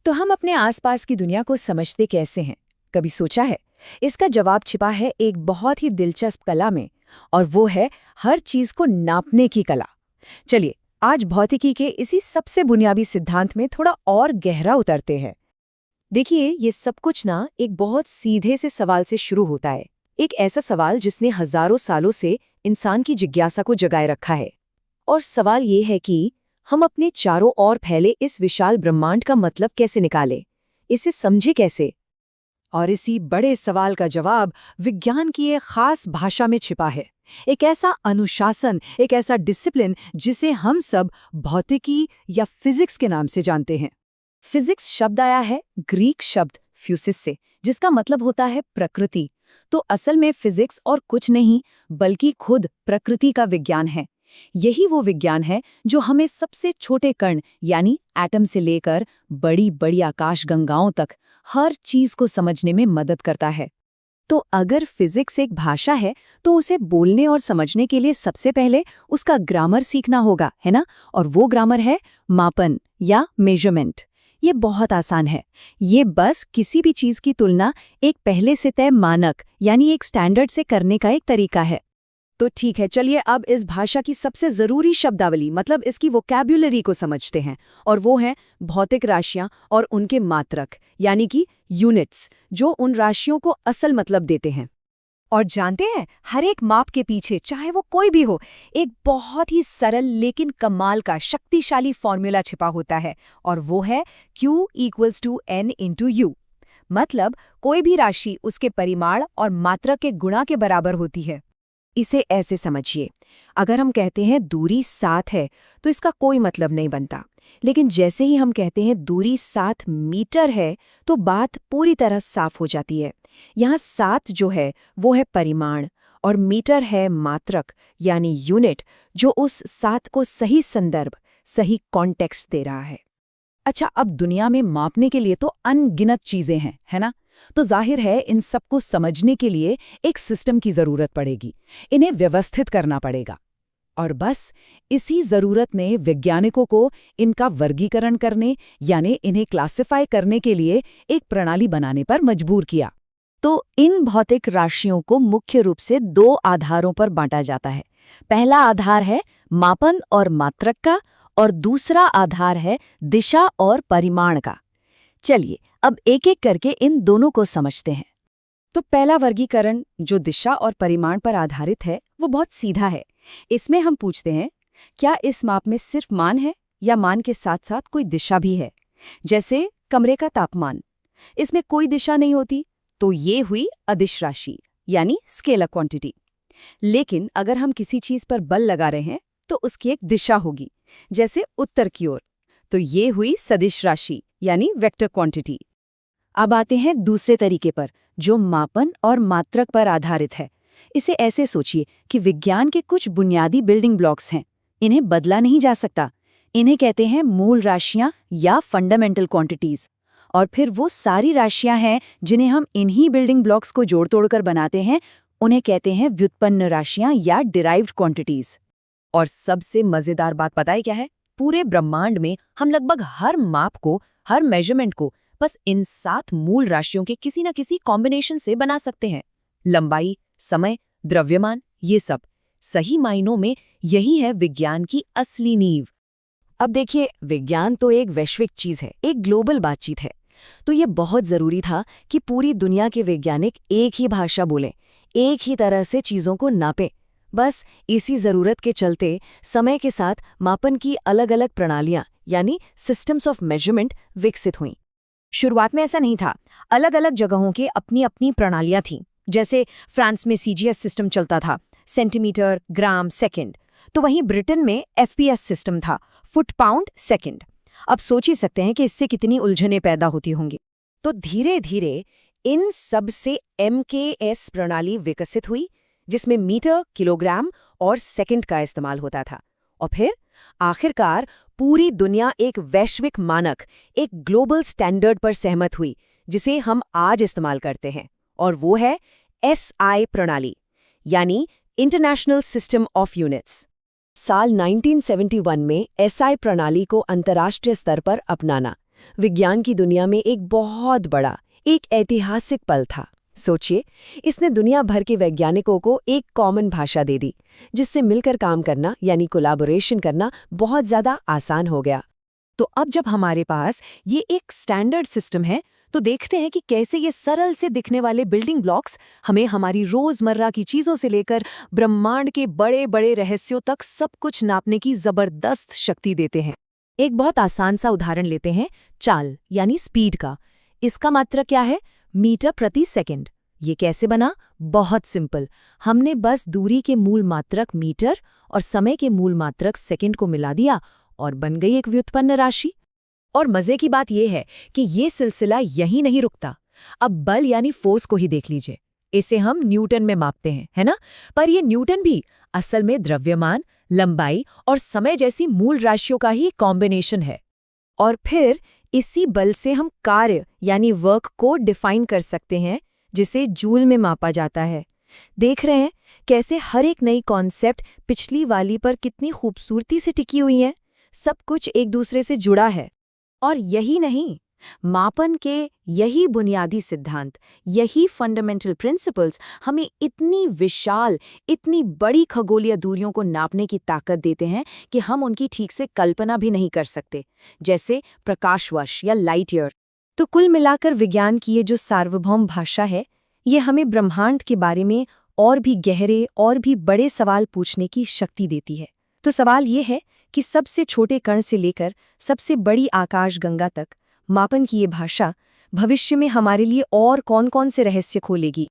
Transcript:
तो हम अपने आसपास की दुनिया को समझते कैसे हैं? कभी सोचा है? इसका जवाब छिपा है एक बहुत ही दिलचस्प कला में, और वो है हर चीज को नापने की कला। चलिए, आज भौतिकी के इसी सबसे बुनियादी सिद्धांत में थोड़ा और गहरा उतरते हैं। देखिए, ये सब कुछ ना एक बहुत सीधे से सवाल से शुरू होता है। एक ऐसा सवाल जिसने हजारों सालों से इंसान की जिज्ञासा को जगाए रखा है। और सवाल ये है कि हम अपने चारों ओर फैले इस विशाल ब्रह्मांड का मतलब कैसे निकालें, इसे समझे कैसे। और इसी बड़े सवाल का जवाब विज्ञान की एक खास भाषा में छिपा है। एक ऐसा अनुशासन, एक ऐसा डिसिप्लिन जिसे हम सब भौतिकी या फिजिक्स के नाम से जानते हैं। फिजिक्स शब्द आया है ग्रीक शब्द फ्यूसिस से, जिसका मतलब होता है प्रकृति। तो असल में फिजिक्स और कुछ नहीं बल्कि खुद प्रकृति का विज्ञान है। यही वो विज्ञान है जो हमें सबसे छोटे कण यानी एटम से लेकर बड़ी बड़ी आकाशगंगाओं तक हर चीज को समझने में मदद करता है। तो अगर फिजिक्स एक भाषा है तो उसे बोलने और समझने के लिए सबसे पहले उसका ग्रामर सीखना होगा, है ना? और वो ग्रामर है मापन या मेजरमेंट। ये बहुत आसान है। ये बस किसी भी चीज की तुलना एक पहले से तय मानक यानी एक स्टैंडर्ड से करने का एक तरीका है। तो ठीक है, चलिए अब इस भाषा की सबसे जरूरी शब्दावली मतलब इसकी वोकैब्युलरी को समझते हैं, और वो है भौतिक राशियां और उनके मात्रक यानी कि यूनिट्स, जो उन राशियों को असल मतलब देते हैं। और जानते हैं, हर एक माप के पीछे, चाहे वो कोई भी हो, एक बहुत ही सरल लेकिन कमाल का शक्तिशाली फॉर्मूला छिपा होता है, और वो है Q = N × U। मतलब कोई भी राशि उसके परिमाण और मात्रक के गुणा के बराबर होती है। इसे ऐसे समझिए, अगर हम कहते हैं दूरी 7 है तो इसका कोई मतलब नहीं बनता, लेकिन जैसे ही हम कहते हैं दूरी 7 मीटर है तो बात पूरी तरह साफ हो जाती है। यहाँ 7 जो है वो है परिमाण और मीटर है मात्रक यानी यूनिट, जो उस 7 को सही संदर्भ, सही कॉन्टेक्स्ट दे रहा है। अच्छा, अब दुनिया में मापने के लिए तो अनगिनत चीजें हैं, है ना? तो जाहिर है इन सबको समझने के लिए एक सिस्टम की जरूरत पड़ेगी, इन्हें व्यवस्थित करना पड़ेगा। और बस इसी जरूरत ने वैज्ञानिकों को इनका वर्गीकरण करने यानी इन्हें क्लासिफाई करने के लिए एक प्रणाली बनाने पर मजबूर किया। तो इन भौतिक राशियों को मुख्य रूप से 2 आधारों पर बांटा जाता है। पहला आधार है मापन और मात्रक का, और दूसरा आधार है दिशा और परिमाण का। चलिए अब एक एक करके इन दोनों को समझते हैं। तो पहला वर्गीकरण जो दिशा और परिमाण पर आधारित है वो बहुत सीधा है। इसमें हम पूछते हैं, क्या इस माप में सिर्फ मान है या मान के साथ साथ कोई दिशा भी है? जैसे कमरे का तापमान, इसमें कोई दिशा नहीं होती तो ये हुई अदिश राशि यानी स्केलर क्वांटिटी। लेकिन अगर हम किसी चीज पर बल लगा रहे हैं तो उसकी एक दिशा होगी, जैसे उत्तर की ओर, तो ये हुई सदिश राशि यानी वेक्टर क्वांटिटी। अब आते हैं दूसरे तरीके पर जो मापन और मात्रक पर आधारित है। इसे ऐसे सोचिए कि विज्ञान के कुछ बुनियादी बिल्डिंग ब्लॉक्स हैं, इन्हें बदला नहीं जा सकता। इन्हें कहते हैं मूल राशियां या फंडामेंटल क्वांटिटीज। और फिर वो सारी राशियां हैं जिन्हें हम इन्हीं बिल्डिंग ब्लॉक्स को जोड़ तोड़कर बनाते हैं, उन्हें कहते हैं व्युत्पन्न राशियां या डिराइव्ड क्वांटिटीज। और सबसे मजेदार बात पता है क्या है? पूरे ब्रह्मांड में हम लगभग हर माप को, हर मेजरमेंट को बस इन 7 मूल राशियों के किसी न किसी कॉम्बिनेशन से बना सकते हैं। लंबाई, समय, द्रव्यमान, ये सब सही मायनों में यही है विज्ञान की असली नींव। अब देखिए, विज्ञान तो एक वैश्विक चीज है, एक ग्लोबल बातचीत है। तो ये बहुत जरूरी था कि पूरी दुनिया के वैज्ञानिक एक ही भाषा बोलें, एक ही तरह से चीजों को नापें। बस इसी जरूरत के चलते समय के साथ मापन की अलग अलग प्रणालियां यानी सिस्टम्स ऑफ मेजरमेंट विकसित हुईं। शुरुआत में ऐसा नहीं था, अलग अलग जगहों की अपनी अपनी प्रणालियां थीं। जैसे फ्रांस में सीजीएस सिस्टम चलता था, सेंटीमीटर, ग्राम, सेकंड। तो वहीं ब्रिटेन में एफपीएस सिस्टम था, फुट, पाउंड, सेकंड। अब सोच ही सकते हैं कि इससे कितनी उलझनें पैदा होती होंगी। तो धीरे धीरे इन सब से एमकेएस प्रणाली विकसित हुई, जिसमें मीटर, किलोग्राम और सेकंड का इस्तेमाल होता था। और फिर आखिरकार पूरी दुनिया एक वैश्विक मानक, एक ग्लोबल स्टैंडर्ड पर सहमत हुई, जिसे हम आज इस्तेमाल करते हैं, और वो है एसआई प्रणाली यानी इंटरनेशनल सिस्टम ऑफ यूनिट्स। साल 1971 में एसआई प्रणाली को अंतर्राष्ट्रीय स्तर पर अपनाना, विज्ञान की दुनिया में एक बहुत बड़ा, एक ऐतिहासिक पल था। सोचिए, इसने दुनिया भर के वैज्ञानिकों को एक कॉमन भाषा दे दी, जिससे मिलकर काम करना यानी कोलैबोरेशन करना बहुत ज़्यादा आसान हो गया। तो अब जब हमारे पास ये एक स्टैंडर्ड सिस्टम है, तो देखते हैं कि कैसे ये सरल से दिखने वाले बिल्डिंग ब्लॉक्स हमें हमारी रोजमर्रा की चीजों से लेकर ब्रह्मांड के बड़े बड़े रहस्यों तक सब कुछ नापने की जबरदस्त शक्ति देते हैं। एक बहुत आसान सा उदाहरण लेते हैं, चाल यानी स्पीड का। इसका मात्रक क्या है? मीटर प्रति सेकंड। ये कैसे बना? बहुत सिंपल। हमने बस दूरी के मूल मात्रक मीटर और समय के मूल मात्रक सेकंड को मिला दिया और बन गई एक व्युत्पन्न राशि। और मजे की बात यह है कि ये सिलसिला यहीं नहीं रुकता। अब बल यानी फोर्स को ही देख लीजिए। इसे हम न्यूटन में मापते हैं, है ना? पर ये न्यूटन भी असल में द्रव्यमान, लंबाई और समय जैसी मूल राशियों का ही कॉम्बिनेशन है। और फिर इसी बल से हम कार्य यानी वर्क को डिफाइन कर सकते हैं, जिसे जूल में मापा जाता है। देख रहे हैं कैसे हर एक नई कॉन्सेप्ट पिछली वाली पर कितनी खूबसूरती से टिकी हुई है। सब कुछ एक दूसरे से जुड़ा है। और यही नहीं, मापन के यही बुनियादी सिद्धांत, यही फंडामेंटल प्रिंसिपल्स हमें इतनी विशाल, इतनी बड़ी खगोलीय दूरियों को नापने की ताकत देते हैं कि हम उनकी ठीक से कल्पना भी नहीं कर सकते, जैसे प्रकाश वर्ष या लाइट ईयर। तो कुल मिलाकर विज्ञान की ये जो सार्वभौम भाषा है, ये हमें ब्रह्मांड के बारे में और भी गहरे और भी बड़े सवाल पूछने की शक्ति देती है। तो सवाल ये है कि सबसे छोटे कण से लेकर सबसे बड़ी आकाशगंगा तक मापन की ये भाषा भविष्य में हमारे लिए और कौन-कौन से रहस्य खोलेगी।